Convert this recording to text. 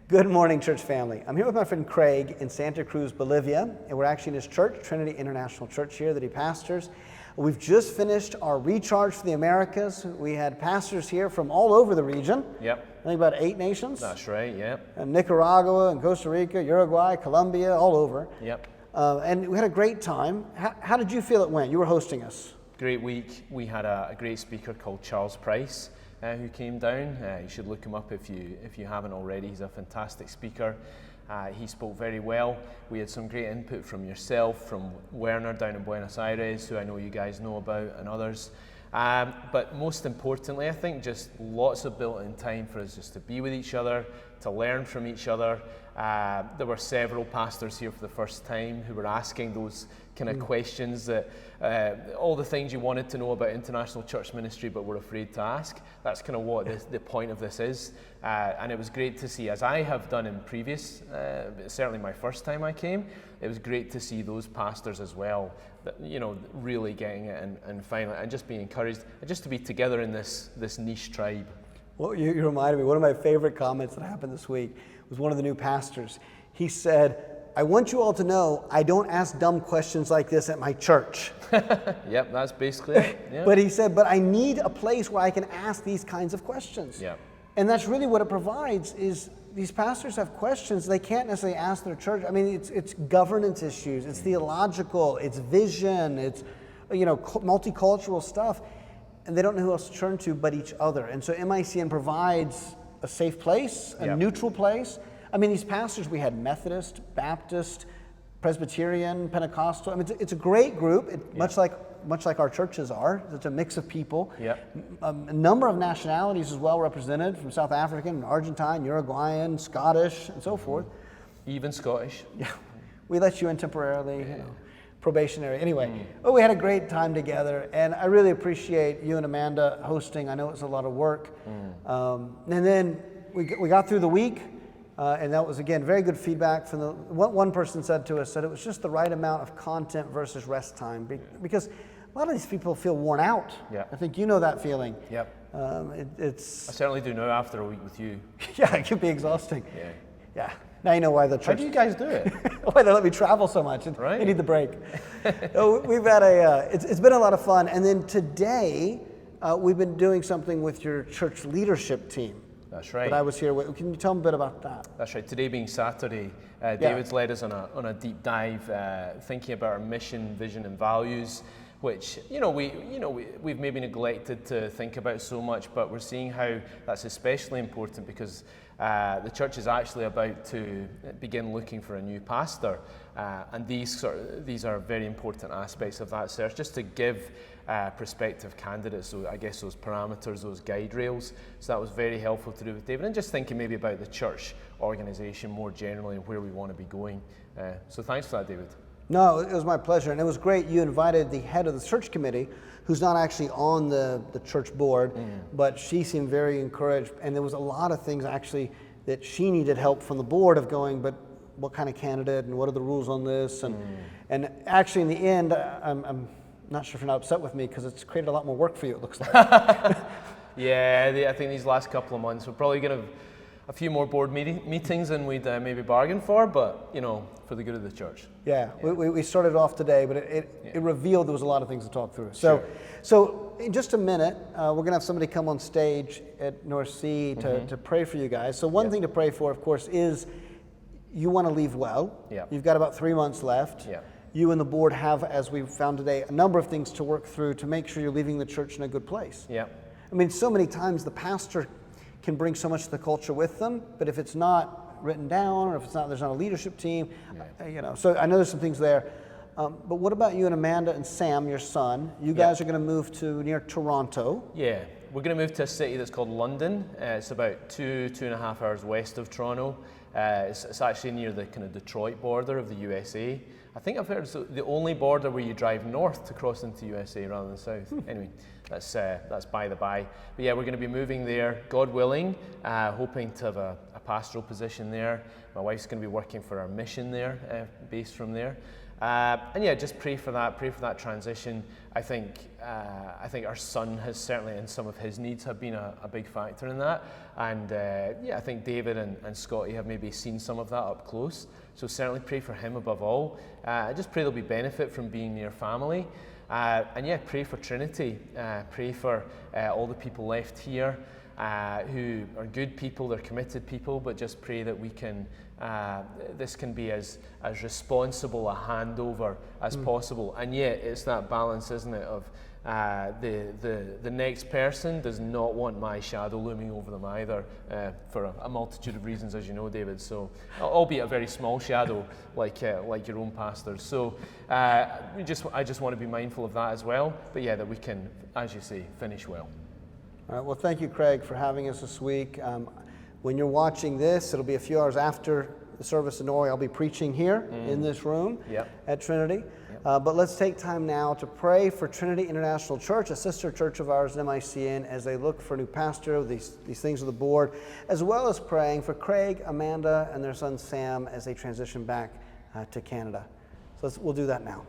Good morning, church family. I'm here with my friend Craig in Santa Cruz, Bolivia, and we're actually in his church, Trinity International Church here that he pastors. We've just finished our ReCharge for the Americas. We had pastors here from all over the region. Yep. I think about 8 nations. That's right, yep. And Nicaragua and Costa Rica, Uruguay, Colombia, all over. Yep. And we had a great time. How did you feel it went? You were hosting us. Great week. We had a great speaker called Charles Price who came down. You should look him up if you haven't already. He's a fantastic speaker. He spoke very well. We had some great input from yourself, from Werner down in Buenos Aires, who I know you guys know about, and others. But most importantly, I think just lots of built-in time for us just to be with each other, to learn from each other. There were several pastors here for the first time who were asking those kind of questions, that all the things you wanted to know about international church ministry but were afraid to ask. That's kind of what the point of this is. And it was great to see, as I have done in previous, certainly my first time I came, it was great to see those pastors as well, that, you know, really getting it and finally, and just being encouraged, and just to be together in this niche tribe. Well, you reminded me, one of my favorite comments that happened this week was one of the new pastors. He said, I want you all to know I don't ask dumb questions like this at my church. Yep, that's basically it. Yep. But he said, but I need a place where I can ask these kinds of questions. Yep. And that's really what it provides, is these pastors have questions they can't necessarily ask their church. I mean, it's governance issues, it's theological, it's vision, it's multicultural stuff. And they don't know who else to turn to but each other. And so MICN provides a safe place, a neutral place. I mean, these pastors, we had Methodist, Baptist, Presbyterian, Pentecostal. I mean, it's a great group, much like our churches are. It's a mix of people. Yep. A number of nationalities as well represented, from South African, Argentine, Uruguayan, Scottish, and so forth. Even Scottish. Yeah, we let you in temporarily, probationary. Anyway, we had a great time together, and I really appreciate you and Amanda hosting. I know it's a lot of work. And then we got through the week, and that was, again, very good feedback from one person said to us that it was just the right amount of content versus rest time, because a lot of these people feel worn out. Yeah. I think you know that feeling. Yep. It's I certainly do now after a week with you. yeah, it can be exhausting. Yeah. Yeah. Now you know why the church. How do you guys do it? Why they let me travel so much? Right. They need the break. We've had it's been a lot of fun. And then today, we've been doing something with your church leadership team. That's right. That I was here with. Can you tell them a bit about that? That's right. Today being Saturday, David's led us on a deep dive, thinking about our mission, vision, and values, which we've maybe neglected to think about so much, but we're seeing how that's especially important because the church is actually about to begin looking for a new pastor, and these are very important aspects of that search, just to give prospective candidates, so I guess those parameters, those guide rails. So that was very helpful to do with David, and just thinking maybe about the church organisation more generally and where we want to be going. So thanks for that, David. No, it was my pleasure, and it was great. You invited the head of the search committee, who's not actually on the church board, but she seemed very encouraged, and there was a lot of things actually that she needed help from the board of going, but what kind of candidate and what are the rules on this, and actually in the end, I'm not sure if you're not upset with me because it's created a lot more work for you, it looks like. Yeah, I think these last couple of months we're probably going to have a few more board meetings than we'd maybe bargained for, but for the good of the church. Yeah. We started off today, but it revealed there was a lot of things to talk through. Sure. So in just a minute, we're going to have somebody come on stage at North Sea to pray for you guys. So one thing to pray for, of course, is you want to leave well. Yeah. You've got about 3 months left. Yeah. You and the board have, as we've found today, a number of things to work through to make sure you're leaving the church in a good place. Yeah. I mean, so many times the pastor can bring so much of the culture with them, but if it's not written down or if there's not a leadership team, so I know there's some things there. But what about you and Amanda and Sam, your son? You guys are going to move to near Toronto. Yeah, we're going to move to a city that's called London. It's about 2.5 hours west of Toronto. It's actually near the kind of Detroit border of the USA. I think I've heard it's the only border where you drive north to cross into USA rather than south. Anyway, that's by the by. But yeah, we're going to be moving there, God willing, hoping to have a pastoral position there. My wife's going to be working for our mission there, based from there. And yeah, just pray for that transition. I think our son has certainly, in some of his needs, have been a big factor in that. And yeah, I think David and Scotty have maybe seen some of that up close. So certainly pray for him above all. I just pray there'll be benefit from being near family. And yeah, pray for Trinity. Pray for all the people left here who are good people, they're committed people, but just pray that we can, this can be as responsible a handover as possible. And yet it's that balance, isn't it, of the next person does not want my shadow looming over them either, for a multitude of reasons, as you know, David. So, albeit a very small shadow, like your own pastors. So, I just want to be mindful of that as well. But yeah, that we can, as you say, finish well. All right, well, thank you, Craig, for having us this week. When you're watching this, it'll be a few hours after the service in Norway. I'll be preaching here in this room at Trinity. But let's take time now to pray for Trinity International Church, a sister church of ours in MICN, as they look for a new pastor, these things of the board, as well as praying for Craig, Amanda, and their son Sam as they transition back to Canada. So we'll do that now.